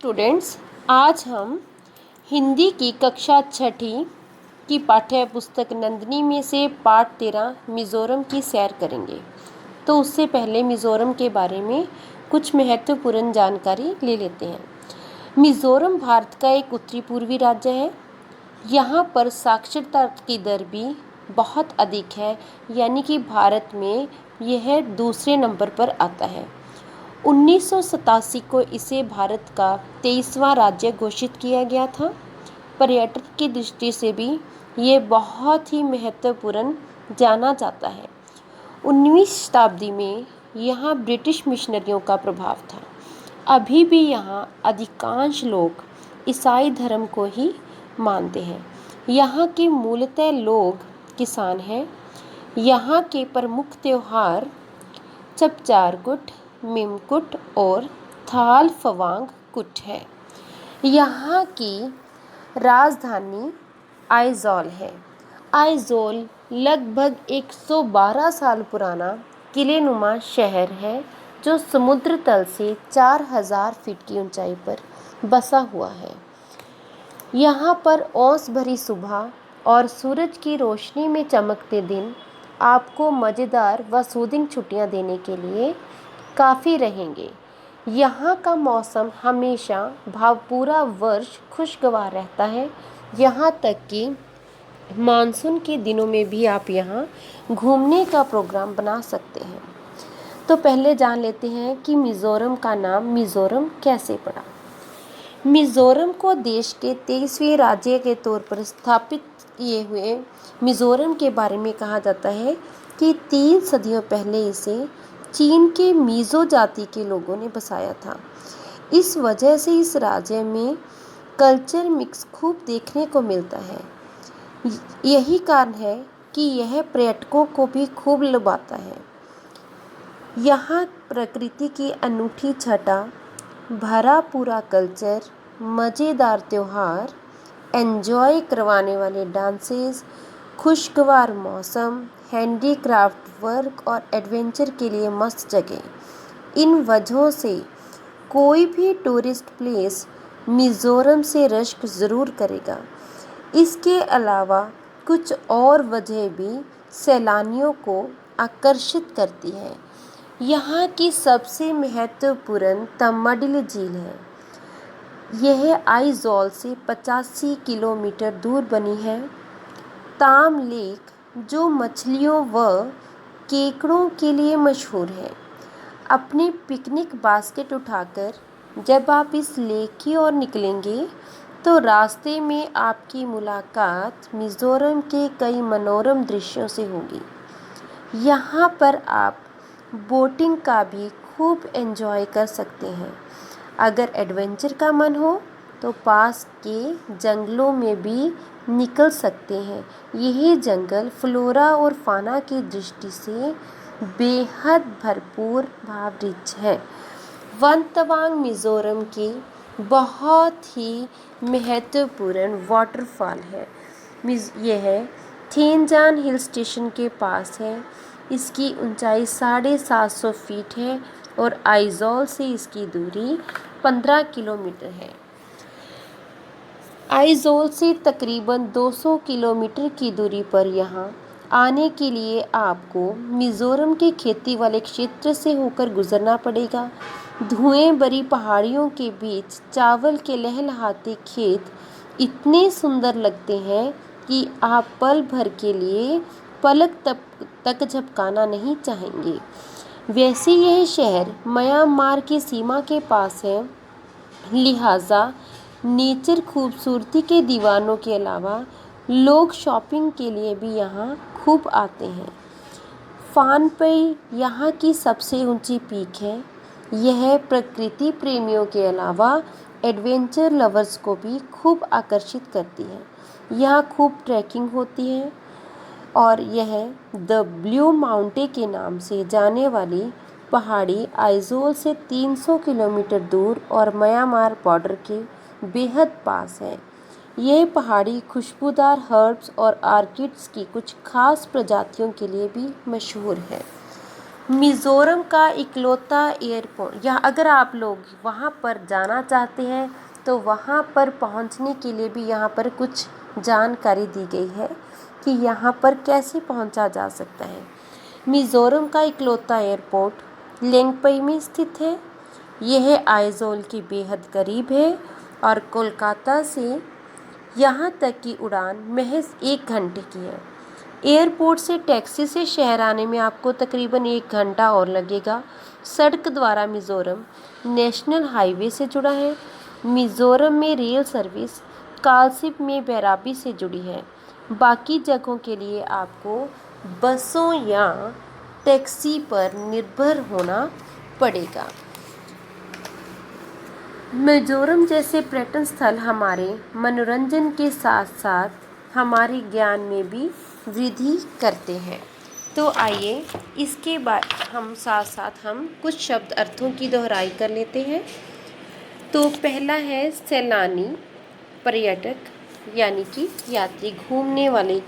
Students, आज हम हिंदी की कक्षा छठी की पाठ्य पुस्तक नंदिनी में से पाठ 13 मिज़ोरम की सैर करेंगे। तो उससे पहले मिज़ोरम के बारे में कुछ महत्वपूर्ण जानकारी ले लेते हैं। मिज़ोरम भारत का एक उत्तरी पूर्वी राज्य है। यहाँ पर साक्षरता की दर भी बहुत अधिक है, यानी कि भारत में यह दूसरे नंबर पर आता है। 1987 को इसे भारत का 23वां राज्य घोषित किया गया था। पर्यटन की दृष्टि से भी ये बहुत ही महत्वपूर्ण जाना जाता है। 19वीं शताब्दी में यहाँ ब्रिटिश मिशनरियों का प्रभाव था। अभी भी यहाँ अधिकांश लोग ईसाई धर्म को ही मानते हैं। यहाँ के मूलतः लोग किसान हैं। यहाँ के प्रमुख त्योहार चपचारकुट, मिमकुट और थाल फवांग कुट है। यहाँ की राजधानी आइजोल है। आइजोल लगभग 112 साल पुराना किलेनुमा शहर है, जो समुद्र तल से 4000 फीट की ऊंचाई पर बसा हुआ है। यहाँ पर ओस भरी सुबह और सूरज की रोशनी में चमकते दिन आपको मज़ेदार व सूदिंग छुट्टियाँ देने के लिए काफ़ी रहेंगे। यहाँ का मौसम हमेशा पूरा वर्ष खुशगवार रहता है। यहाँ तक कि मानसून के दिनों में भी आप यहाँ घूमने का प्रोग्राम बना सकते हैं। तो पहले जान लेते हैं कि मिज़ोरम का नाम मिज़ोरम कैसे पड़ा। मिज़ोरम को देश के 23वें राज्य के तौर पर स्थापित किए हुए मिज़ोरम के बारे में कहा जाता है कि 3 सदियों पहले इसे चीन के मिज़ो जाति के लोगों ने बसाया था। इस वजह से इस राज्य में कल्चर मिक्स खूब देखने को मिलता है। यही कारण है कि यह पर्यटकों को भी खूब लुभाता है। यहाँ प्रकृति की अनूठी छटा, भरा पूरा कल्चर, मज़ेदार त्यौहार, एंजॉय करवाने वाले डांसेस, खुशगवार मौसम, हैंडीक्राफ्ट वर्क और एडवेंचर के लिए मस्त जगह। इन वजहों से कोई भी टूरिस्ट प्लेस मिज़ोरम से रश्क ज़रूर करेगा। इसके अलावा कुछ और वजह भी सैलानियों को आकर्षित करती है। यहाँ की सबसे महत्वपूर्ण तम्माडिल झील है। यह आइजोल से 85 किलोमीटर दूर बनी है। ताम लेक, जो मछलियों व केकड़ों के लिए मशहूर है। अपनी पिकनिक बास्केट उठाकर जब आप इस लेक की ओर निकलेंगे तो रास्ते में आपकी मुलाकात मिज़ोरम के कई मनोरम दृश्यों से होगी। यहाँ पर आप बोटिंग का भी खूब एंजॉय कर सकते हैं। अगर एडवेंचर का मन हो तो पास के जंगलों में भी निकल सकते हैं। यही जंगल फ्लोरा और फाना की दृष्टि से बेहद भरपूर भावरिच है। वन तवांग मिज़ोरम की बहुत ही महत्वपूर्ण वाटरफॉल है। यह थेंजान हिल स्टेशन के पास है। इसकी ऊंचाई 750 फीट है और आइजोल से इसकी दूरी 15 किलोमीटर है। आइजोल से तकरीबन 200 किलोमीटर की दूरी पर यहाँ आने के लिए आपको मिज़ोरम के खेती वाले क्षेत्र से होकर गुजरना पड़ेगा। धुएं भरी पहाड़ियों के बीच चावल के लहलहाते खेत इतने सुंदर लगते हैं कि आप पल भर के लिए पलक तक झपकाना नहीं चाहेंगे। वैसे यह शहर म्यांमार की सीमा के पास है, लिहाजा नेचर खूबसूरती के दीवानों के अलावा लोग शॉपिंग के लिए भी यहाँ खूब आते हैं। फानपई यहाँ की सबसे ऊंची पीक है। यह प्रकृति प्रेमियों के अलावा एडवेंचर लवर्स को भी खूब आकर्षित करती है। यहाँ खूब ट्रैकिंग होती है और यह द ब्लू माउंटेन के नाम से जाने वाली पहाड़ी आइजोल से 300 किलोमीटर दूर और म्यांमार बॉर्डर के बेहद पास है। यह पहाड़ी खुशबूदार हर्ब्स और ऑर्किड्स की कुछ खास प्रजातियों के लिए भी मशहूर है। मिज़ोरम का इकलौता एयरपोर्ट, या अगर आप लोग वहाँ पर जाना चाहते हैं तो वहाँ पर पहुँचने के लिए भी यहाँ पर कुछ जानकारी दी गई है कि यहाँ पर कैसे पहुँचा जा सकता है। मिज़ोरम का इकलौता एयरपोर्ट लेंगपई में स्थित है। यह आइजोल के बेहद करीब है और कोलकाता से यहाँ तक की उड़ान महज 1 घंटे की है। एयरपोर्ट से टैक्सी से शहर आने में आपको तकरीबन 1 घंटा और लगेगा। सड़क द्वारा मिज़ोरम नेशनल हाईवे से जुड़ा है। मिज़ोरम में रेल सर्विस कालसिप में बैराबी से जुड़ी है। बाकी जगहों के लिए आपको बसों या टैक्सी पर निर्भर होना पड़ेगा। मिज़ोरम जैसे पर्यटन स्थल हमारे मनोरंजन के साथ साथ हमारे ज्ञान में भी वृद्धि करते हैं। तो आइए इसके बाद हम साथ साथ हम कुछ शब्द अर्थों की दोहराई कर लेते हैं। तो पहला है सैलानी, पर्यटक यानी कि यात्री, घूमने वाले,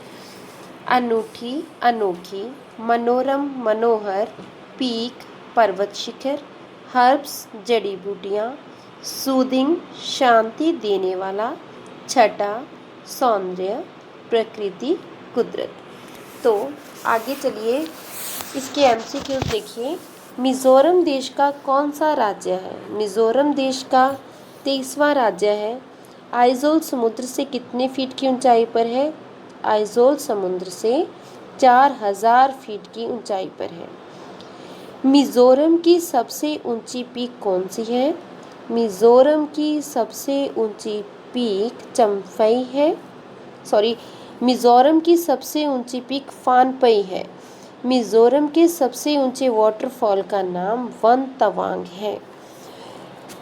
अनूठी, अनोखी, मनोरम, मनोहर, पीक, पर्वत शिखर, हर्ब्स, जड़ी बूटियाँ, सूदिंग, शांति देने वाला, छटा, सौंदर्य, प्रकृति, कुदरत। तो आगे चलिए इसके एमसीक्यूज देखिए। मिज़ोरम देश का कौन सा राज्य है? मिज़ोरम देश का 23वां राज्य है। आइजोल समुद्र से कितने फीट की ऊंचाई पर है? आइजोल समुद्र से 4000 फीट की ऊंचाई पर है। मिज़ोरम की सबसे ऊंची पीक कौन सी है? मिज़ोरम की सबसे ऊंची पीक चम्फई है। मिज़ोरम की सबसे ऊंची पीक फानपई है। मिज़ोरम के सबसे ऊंचे वाटरफॉल का नाम वन तवांग है।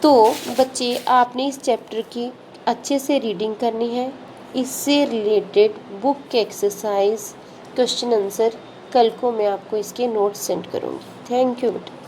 तो बच्चे, आपने इस चैप्टर की अच्छे से रीडिंग करनी है। इससे रिलेटेड बुक के एक्सरसाइज, क्वेश्चन आंसर कल को मैं आपको इसके नोट्स सेंड करूँगी। थैंक यू बेटा।